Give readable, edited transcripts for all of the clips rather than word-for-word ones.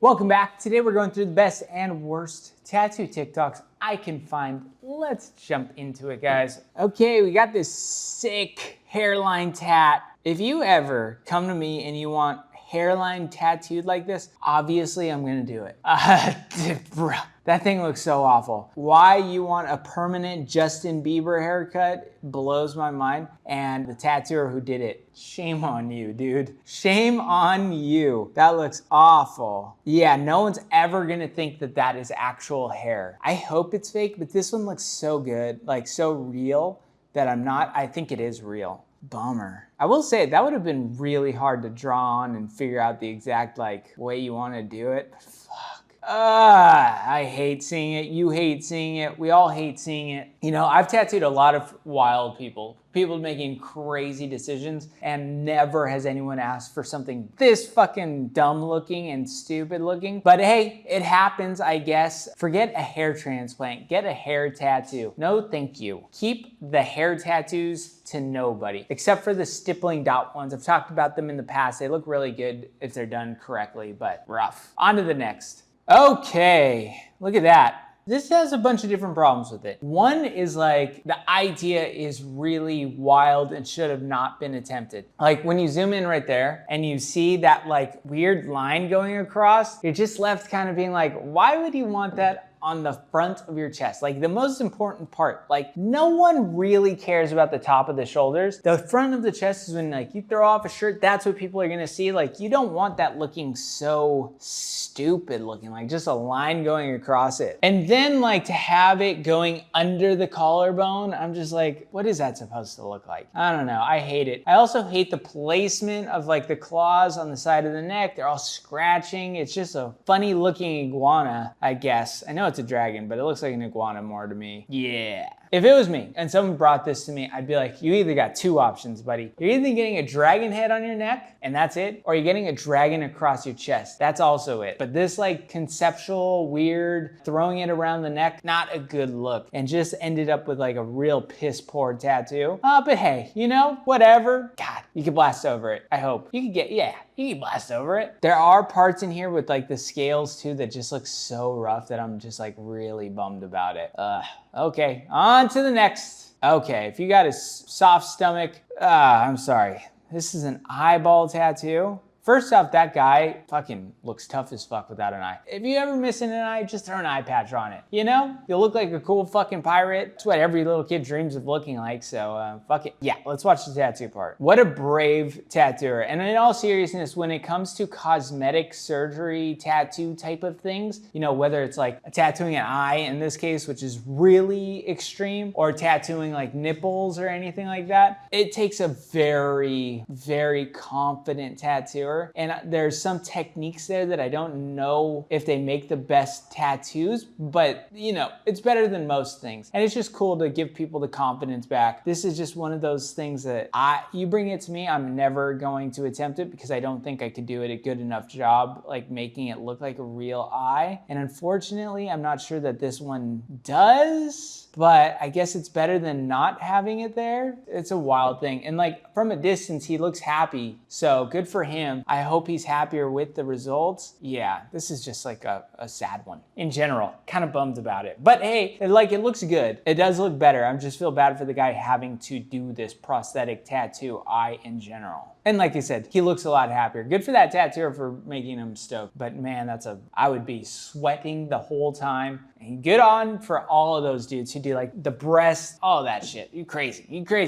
Welcome back. Today we're going through the best and worst tattoo TikToks I can find. Let's jump into it, guys. Okay, we got this sick hairline tat. If you ever come to me and you want hairline tattooed like this, obviously I'm gonna do it. Bro, that thing looks so awful. Why you want a permanent Justin Bieber haircut blows my mind. And the tattooer who did it, shame on you, dude. Shame on you. That looks awful. Yeah, no one's ever gonna think that that is actual hair. I hope it's fake, but this one looks so good, like so real that I think it is real. Bummer. I will say that would have been really hard to draw on and figure out the exact way you want to do it. Fuck. I hate seeing it. You hate seeing it. We all hate seeing it. You know, I've tattooed a lot of wild people making crazy decisions, and never has anyone asked for something this fucking dumb looking and stupid looking. But hey, it happens, I guess. Forget a hair transplant. Get a hair tattoo. No, thank you. Keep the hair tattoos to nobody, except for the stippling dot ones. I've talked about them in the past. They look really good if they're done correctly, but rough. On to the next. Okay, look at that. This has a bunch of different problems with it. One is like, the idea is really wild and should have not been attempted. Like when you zoom in right there and you see that like weird line going across, you're just left kind of being like, why would you want that on the front of your chest? Like the most important part. Like no one really cares about the top of the shoulders. The front of the chest is when like you throw off a shirt, that's what people are gonna see. Like you don't want that looking so stupid looking, like just a line going across it. And then like to have it going under the collarbone, I'm just like, what is that supposed to look like? I don't know, I hate it. I also hate the placement of like the claws on the side of the neck. They're all scratching. It's just a funny looking iguana, I guess. I know it's a dragon, but it looks like an iguana more to me. Yeah. If it was me and someone brought this to me, I'd be like, you either got two options, buddy. You're either getting a dragon head on your neck and that's it, or you're getting a dragon across your chest. That's also it. But this like conceptual, weird, throwing it around the neck, not a good look, and just ended up with like a real piss poor tattoo. But hey, you know, whatever. God, you can blast over it. I hope. You can blast over it. There are parts in here with like the scales too that just look so rough that I'm just like really bummed about it. Okay, on to the next. Okay, if you got a soft stomach, I'm sorry. This is an eyeball tattoo. First off, that guy fucking looks tough as fuck without an eye. If you ever missing an eye, just throw an eye patch on it. You know, you'll look like a cool fucking pirate. It's what every little kid dreams of looking like, so fuck it. Yeah, let's watch the tattoo part. What a brave tattooer. And in all seriousness, when it comes to cosmetic surgery, tattoo type of things, you know, whether it's like tattooing an eye in this case, which is really extreme, or tattooing like nipples or anything like that, it takes a very, very confident tattooer. And there's some techniques there that I don't know if they make the best tattoos, but you know, it's better than most things. And it's just cool to give people the confidence back. This is just one of those things that you bring it to me, I'm never going to attempt it because I don't think I could do it a good enough job, like making it look like a real eye. And unfortunately, I'm not sure that this one does, but I guess it's better than not having it there. It's a wild thing. And like from a distance, he looks happy. So good for him. I hope he's happier with the results. Yeah, this is just like a sad one in general. Kind of bummed about it. But hey, it looks good. It does look better. I just feel bad for the guy having to do this prosthetic tattoo eye in general. And like I said, he looks a lot happier. Good for that tattooer for making him stoked. But man, I would be sweating the whole time. And good on for all of those dudes who do like the breast, all that shit. You crazy.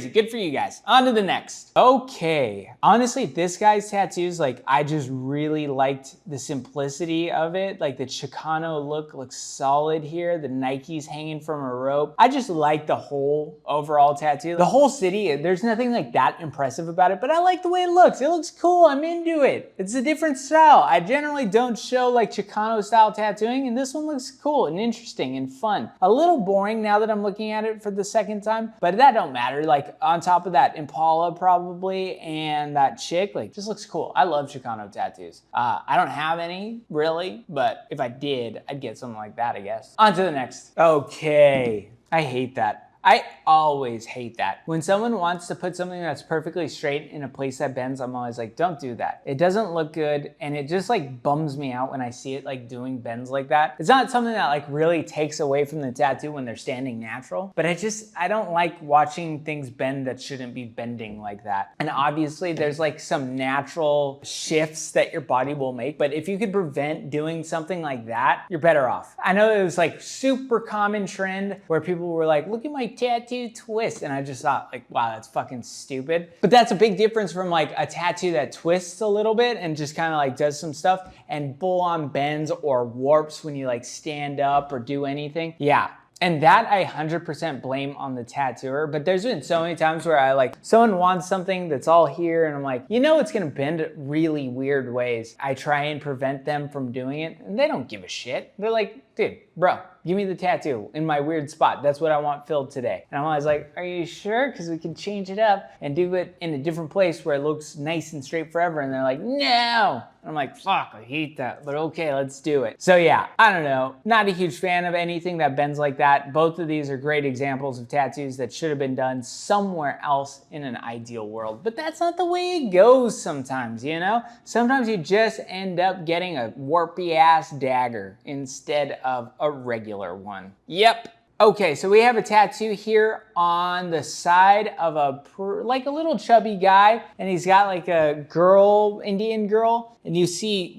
Good for you guys. On to the next. Okay. Honestly, this guy's tattoos, like I just really liked the simplicity of it. Like the Chicano look looks solid here. The Nikes hanging from a rope. I just like the whole overall tattoo. The whole city, there's nothing like that impressive about it, but I like the way it looks. It looks cool. I'm into it. It's a different style. I generally don't show like Chicano style tattooing, and this one looks cool and interesting and fun. A little boring now that I'm looking at it for the second time, but that don't matter. Like on top of that Impala probably and that chick, like just looks cool. I love Chicano tattoos. I don't have any really, but if I did, I'd get something like that, I guess. On to the next. Okay. I hate that. I always hate that. When someone wants to put something that's perfectly straight in a place that bends, I'm always like, don't do that. It doesn't look good, and it just like bums me out when I see it like doing bends like that. It's not something that like really takes away from the tattoo when they're standing natural, but I don't like watching things bend that shouldn't be bending like that. And obviously there's like some natural shifts that your body will make, but if you could prevent doing something like that, you're better off. I know it was like super common trend where people were like, look at my tattoo twist. And I just thought like, wow, that's fucking stupid. But that's a big difference from like a tattoo that twists a little bit and just kind of like does some stuff and full on bends or warps when you like stand up or do anything. Yeah. And that I 100% blame on the tattooer, but there's been so many times where someone wants something that's all here and I'm like, you know it's gonna bend really weird ways. I try and prevent them from doing it and they don't give a shit. They're like, dude, bro, give me the tattoo in my weird spot. That's what I want filled today. And I'm always like, are you sure? Because we can change it up and do it in a different place where it looks nice and straight forever. And they're like, no. And I'm like, fuck, I hate that, but okay, let's do it. So yeah, I don't know. Not a huge fan of anything that bends like that. Both of these are great examples of tattoos that should have been done somewhere else in an ideal world. But that's not the way it goes sometimes, you know? Sometimes you just end up getting a warpy ass dagger instead of a regular one. Yep. Okay, so we have a tattoo here on the side of like a little chubby guy, and he's got like a girl, Indian girl, and you see,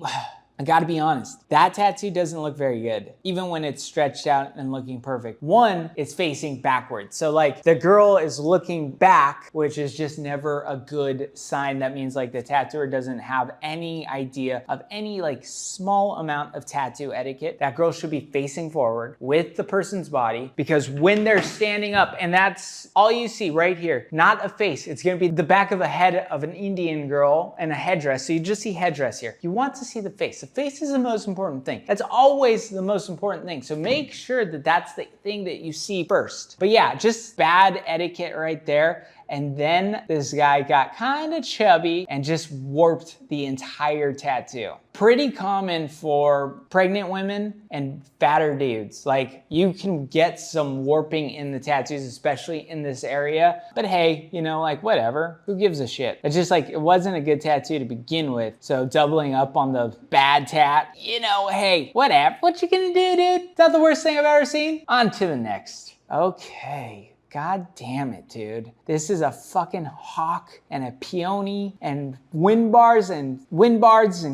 I gotta be honest, that tattoo doesn't look very good, even when it's stretched out and looking perfect. One, it's facing backwards. So like the girl is looking back, which is just never a good sign. That means like the tattooer doesn't have any idea of any like small amount of tattoo etiquette. That girl should be facing forward with the person's body, because when they're standing up, and that's all you see right here, not a face, it's gonna be the back of a head of an Indian girl and a headdress. So you just see headdress here. You want to see the face. The face is the most important thing. That's always the most important thing. So make sure that that's the thing that you see first. But yeah, just bad etiquette right there. And then this guy got kind of chubby and just warped the entire tattoo. Pretty common for pregnant women and fatter dudes. Like you can get some warping in the tattoos, especially in this area. But hey, you know, like whatever, who gives a shit? It's just like, it wasn't a good tattoo to begin with. So doubling up on the bad tat, you know, hey, whatever. What you gonna do, dude? It's not the worst thing I've ever seen. On to the next. Okay. God damn it, dude. This is a fucking hawk and a peony and wind bars and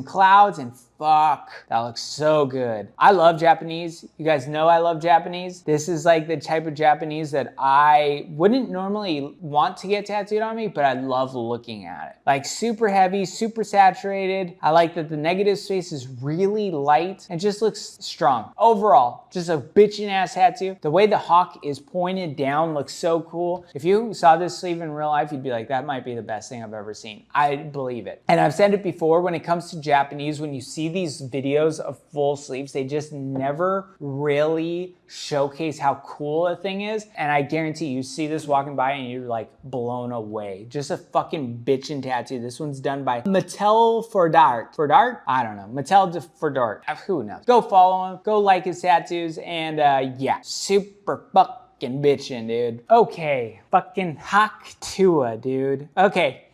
clouds and fuck, that looks so good. I love Japanese. You guys know I love Japanese. This is like the type of Japanese that I wouldn't normally want to get tattooed on me, but I love looking at it. Like super heavy, super saturated. I like that the negative space is really light and just looks strong. Overall, just a bitchin' ass tattoo. The way the hawk is pointed down looks so cool. If you saw this sleeve in real life, you'd be like, that might be the best thing I've ever seen. I believe it. And I've said it before, when it comes to Japanese, when you see these videos of full sleeves, they just never really showcase how cool a thing is. And I guarantee you see this walking by and you're like blown away. Just a fucking bitchin' tattoo. This one's done by Mattel for Dark. For Dark? I don't know. Mattel for Dark. Who knows? Go follow him. Go like his tattoos. And yeah, super fucking bitchin', dude. Okay, fucking Hawk Tua, dude. Okay,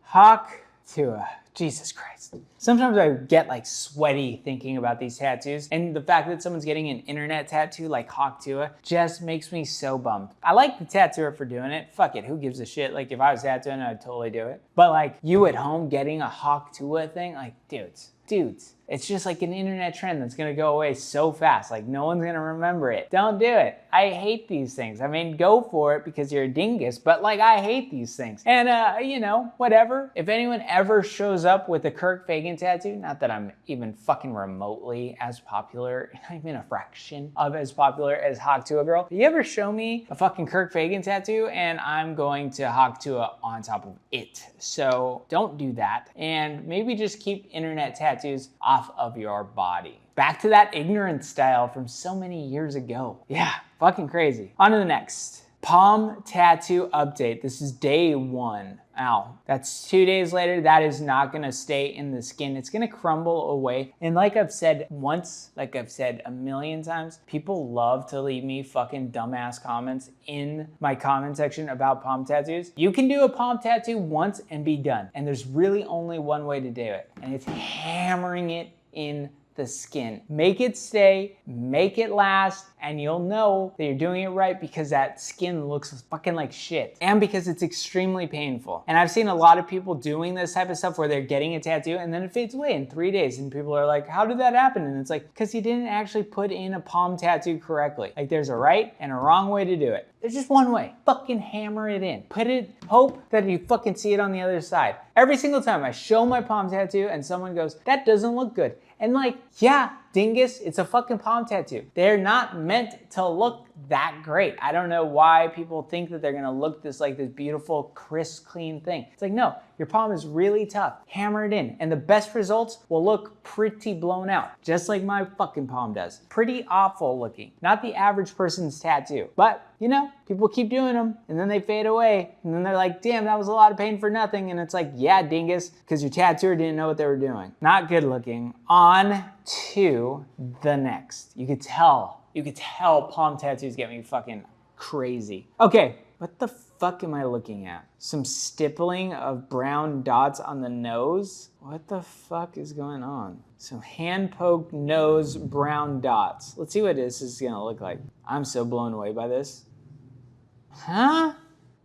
Hawk Tua. Jesus Christ. Sometimes I get like sweaty thinking about these tattoos, and the fact that someone's getting an internet tattoo like Hawk Tua just makes me so bummed. I like the tattooer for doing it. Fuck it, who gives a shit? Like if I was tattooing, I'd totally do it. But like you at home getting a Hawk Tua thing, like dudes. It's just like an internet trend that's gonna go away so fast. Like no one's gonna remember it. Don't do it. I hate these things. I mean, go for it because you're a dingus, but like I hate these things. And you know, whatever. If anyone ever shows up with a Kirk Fagan tattoo, not that I'm even fucking remotely as popular, not even a fraction of as popular as Hawk Tua girl. If you ever show me a fucking Kirk Fagan tattoo, and I'm going to Hawk Tua on top of it. So don't do that. And maybe just keep internet tattoos off of your body. Back to that ignorant style from so many years ago. Yeah, fucking crazy. On to the next. Palm tattoo update. This is day 1. Ow. That's 2 days later. That is not gonna stay in the skin. It's gonna crumble away. And like I've said once, like I've said a million times, people love to leave me fucking dumbass comments in my comment section about palm tattoos. You can do a palm tattoo once and be done. And there's really only one way to do it. And it's hammering it in the skin. Make it stay, make it last, and you'll know that you're doing it right because that skin looks fucking like shit. And because it's extremely painful. And I've seen a lot of people doing this type of stuff where they're getting a tattoo and then it fades away in 3 days. And people are like, how did that happen? And it's like, because you didn't actually put in a palm tattoo correctly. Like there's a right and a wrong way to do it. There's just one way. Fucking hammer it in. Put it, hope that you fucking see it on the other side. Every single time I show my palm tattoo and someone goes, that doesn't look good. And like, yeah, dingus, it's a fucking palm tattoo. They're not meant to look that great. I don't know why people think that they're gonna look this beautiful, crisp, clean thing. It's like, no, your palm is really tough. Hammer it in. And the best results will look pretty blown out, just like my fucking palm does. Pretty awful looking. Not the average person's tattoo. But, you know, people keep doing them and then they fade away. And then they're like, damn, that was a lot of pain for nothing. And it's like, yeah, dingus, because your tattooer didn't know what they were doing. Not good looking. On to the next. You could tell palm tattoos get me fucking crazy. Okay, what the fuck am I looking at? Some stippling of brown dots on the nose? What the fuck is going on? Some hand poke nose brown dots. Let's see what this is gonna look like. I'm so blown away by this. Huh?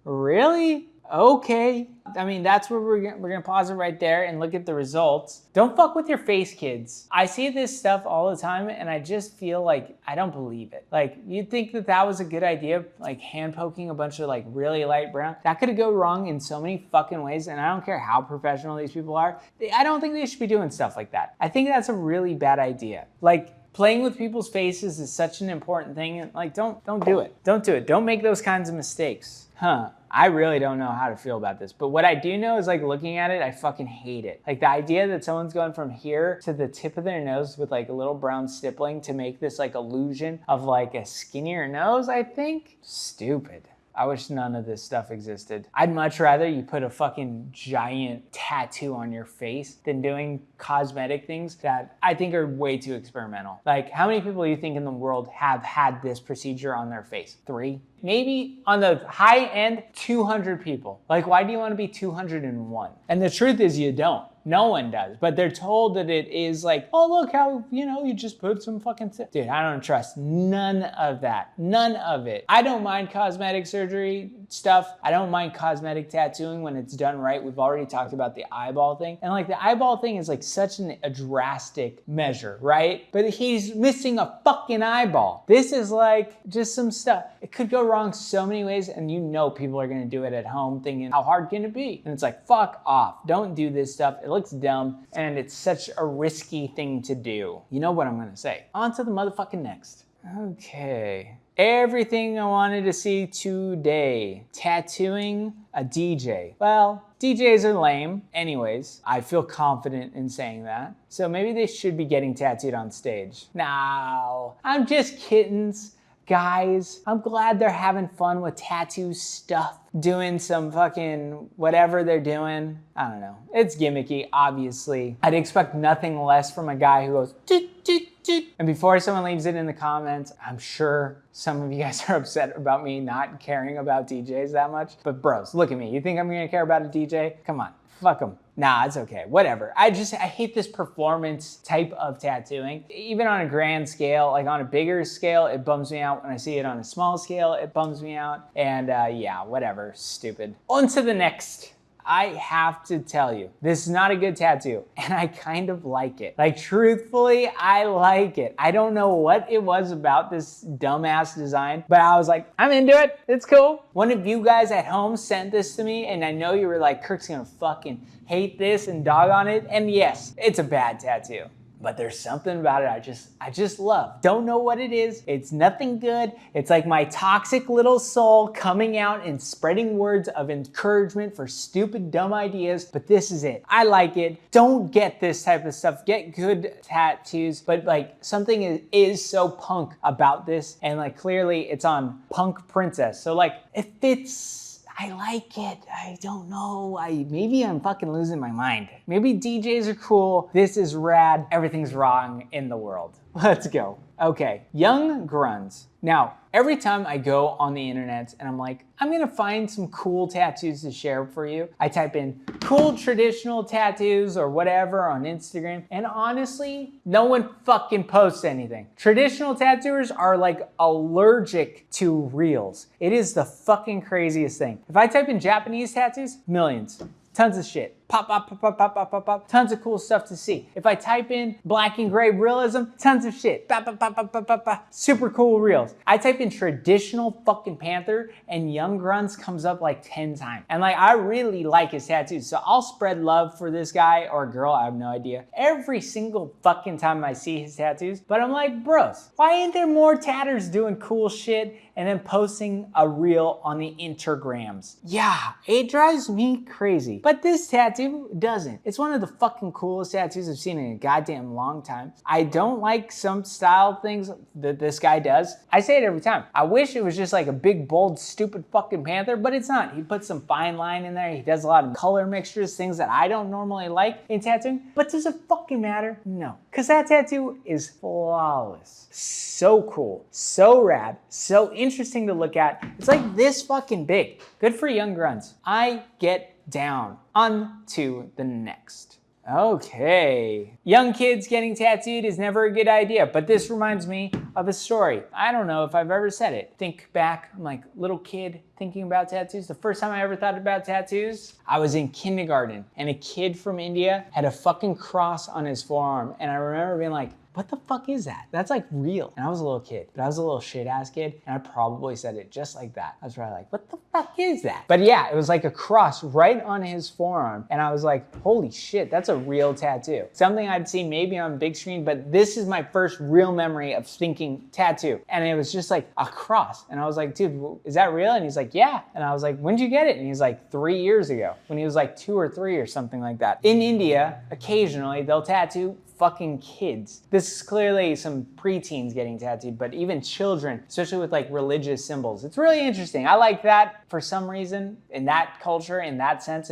Really? Okay. I mean, that's where we're gonna pause it right there and look at the results. Don't fuck with your face, kids. I see this stuff all the time and I just feel like I don't believe it. Like, you'd think that that was a good idea, like hand poking a bunch of like really light brown. That could go wrong in so many fucking ways, and I don't care how professional these people are. I don't think they should be doing stuff like that. I think that's a really bad idea. Like, playing with people's faces is such an important thing, and like, don't do it. Don't do it. Don't make those kinds of mistakes. Huh. I really don't know how to feel about this, but what I do know is like looking at it, I fucking hate it. Like the idea that someone's going from here to the tip of their nose with like a little brown stippling to make this like illusion of like a skinnier nose, I think. Stupid. I wish none of this stuff existed. I'd much rather you put a fucking giant tattoo on your face than doing cosmetic things that I think are way too experimental. Like, how many people do you think in the world have had this procedure on their face? 3? Maybe on the high end, 200 people. Like, why do you want to be 201? And the truth is you don't. No one does, but they're told that it is like, oh, look how, you just put some fucking Dude, I don't trust none of that. None of it. I don't mind cosmetic surgery stuff. I don't mind cosmetic tattooing when it's done right. We've already talked about the eyeball thing. And like the eyeball thing is like such a drastic measure, right? But he's missing a fucking eyeball. This is like just some stuff. It could go wrong so many ways, and people are gonna do it at home thinking, how hard can it be? And it's like, fuck off. Don't do this stuff. It looks dumb, and it's such a risky thing to do. You know what I'm gonna say. On to the motherfucking next. Okay. Everything I wanted to see today. Tattooing a DJ. Well, DJs are lame. Anyways, I feel confident in saying that. So maybe they should be getting tattooed on stage. No, I'm just kiddings. Guys, I'm glad they're having fun with tattoo stuff, doing some fucking whatever they're doing. I don't know. It's gimmicky, obviously. I'd expect nothing less from a guy who goes, toot, toot, toot. And before someone leaves it in the comments, I'm sure some of you guys are upset about me not caring about DJs that much. But bros, look at me. You think I'm gonna care about a DJ? Come on, fuck them. Nah, it's okay, whatever. I hate this performance type of tattooing. Even on a grand scale, like on a bigger scale, it bums me out. When I see it on a small scale, it bums me out. And yeah, whatever, stupid. On to the next. I have to tell you, this is not a good tattoo, and I kind of like it. Like, truthfully, I like it. I don't know what it was about this dumbass design, but I was like, I'm into it. It's cool. One of you guys at home sent this to me, and I know you were like, Kirk's gonna fucking hate this and dog on it. And yes, it's a bad tattoo. But there's something about it I just love. Don't know what it is. It's nothing good. It's like my toxic little soul coming out and spreading words of encouragement for stupid, dumb ideas. But this is it. I like it. Don't get this type of stuff. Get good tattoos. But like, something is so punk about this. And like, clearly it's on Punk Princess. So like, it fits. I like it. I don't know. Maybe I'm fucking losing my mind. Maybe DJs are cool. This is rad. Everything's wrong in the world. Let's go. Okay, young grunts. Now, every time I go on the internet and I'm like, I'm gonna find some cool tattoos to share for you, I type in cool traditional tattoos or whatever on Instagram, and honestly, no one fucking posts anything. Traditional tattooers are like allergic to reels. It is the fucking craziest thing. If I type in Japanese tattoos, millions. Tons of shit. Pop, pop, pop, pop, pop, pop, pop, pop. Tons of cool stuff to see. If I type in black and gray realism, tons of shit. Pop, pop, pop, pop, pop, pop, pop. Super cool reels. I type in traditional fucking panther and young grunts comes up like 10 times. And like, I really like his tattoos. So I'll spread love for this guy or girl, I have no idea, every single fucking time I see his tattoos. But I'm like, bros, why ain't there more tatters doing cool shit and then posting a reel on the Instagrams? Yeah, it drives me crazy. But this tattoo doesn't. It's one of the fucking coolest tattoos I've seen in a goddamn long time. I don't like some style things that this guy does. I say it every time. I wish it was just like a big, bold, stupid fucking panther, but it's not. He puts some fine line in there. He does a lot of color mixtures, things that I don't normally like in tattooing. But does it fucking matter? No. Because that tattoo is flawless. So cool. So rad. So interesting to look at. It's like this fucking big. Good for young grunts. I get down. On to the next. Okay. Young kids getting tattooed is never a good idea, but this reminds me of a story. I don't know if I've ever said it. Think back, I'm like little kid thinking about tattoos. The first time I ever thought about tattoos, I was in kindergarten and a kid from India had a fucking cross on his forearm. And I remember being like, what the fuck is that? That's like real. And I was a little kid, but I was a little shit ass kid. And I probably said it just like that. I was probably like, what the fuck is that? But yeah, it was like a cross right on his forearm. And I was like, holy shit, that's a real tattoo. Something I'd seen maybe on big screen, but this is my first real memory of thinking tattoo. And it was just like a cross. And I was like, dude, is that real? And he's like, yeah. And I was like, when'd you get it? And he's like, 3 years ago, when he was like 2 or 3 or something like that. In India, occasionally they'll tattoo fucking kids. This is clearly some preteens getting tattooed, but even children, especially with like religious symbols. It's really interesting. I like that for some reason. In that culture, in that sense,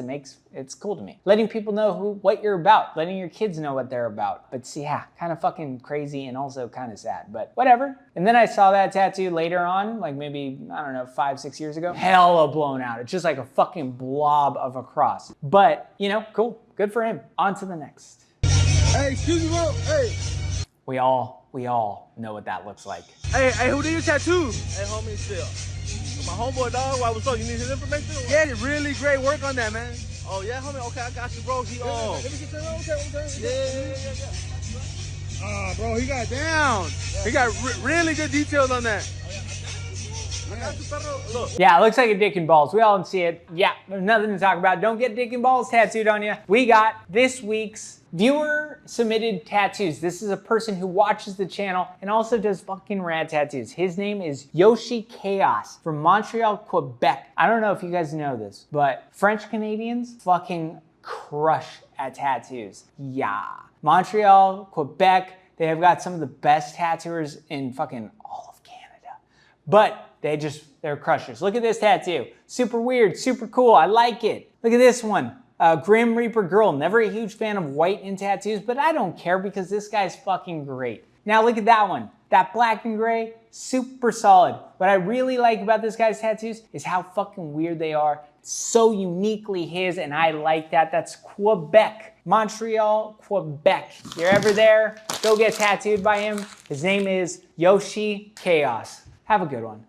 it's cool to me. Letting people know what you're about, letting your kids know what they're about. But see, yeah, kind of fucking crazy and also kind of sad, but whatever. And then I saw that tattoo later on, like maybe, I don't know, 5, 6 years ago. Hella blown out. It's just like a fucking blob of a cross. But, you know, cool. Good for him. On to the next. Hey, excuse me, bro. Hey. We all know what that looks like. Hey, who did your tattoo? Hey, homie, still. My homeboy, dog. Why, what's up? You need his information? Yeah, really great work on that, man. Oh, yeah, homie? Okay, I got you, bro. He, Let me see, yeah. Bro, he got down. Yeah. He got really good details on that. Look. Yeah, it looks like a dick and balls. We all see it. Yeah, there's nothing to talk about. Don't get dick and balls tattooed on you. We got this week's viewer submitted tattoos. This is a person who watches the channel and also does fucking rad tattoos. His name is yoshichaos from Montreal, Quebec. I don't know if you guys know this, but French Canadians fucking crush at tattoos. Yeah. Montreal, Quebec, they have got some of the best tattooers in fucking all of Canada. But they're crushers. Look at this tattoo. Super weird, super cool. I like it. Look at this one. Grim Reaper Girl. Never a huge fan of white in tattoos, but I don't care because this guy's fucking great. Now look at that one. That black and gray, super solid. What I really like about this guy's tattoos is how fucking weird they are. So uniquely his, and I like that. That's Quebec. Montreal, Quebec. If you're ever there, go get tattooed by him. His name is yoshichaos. Have a good one.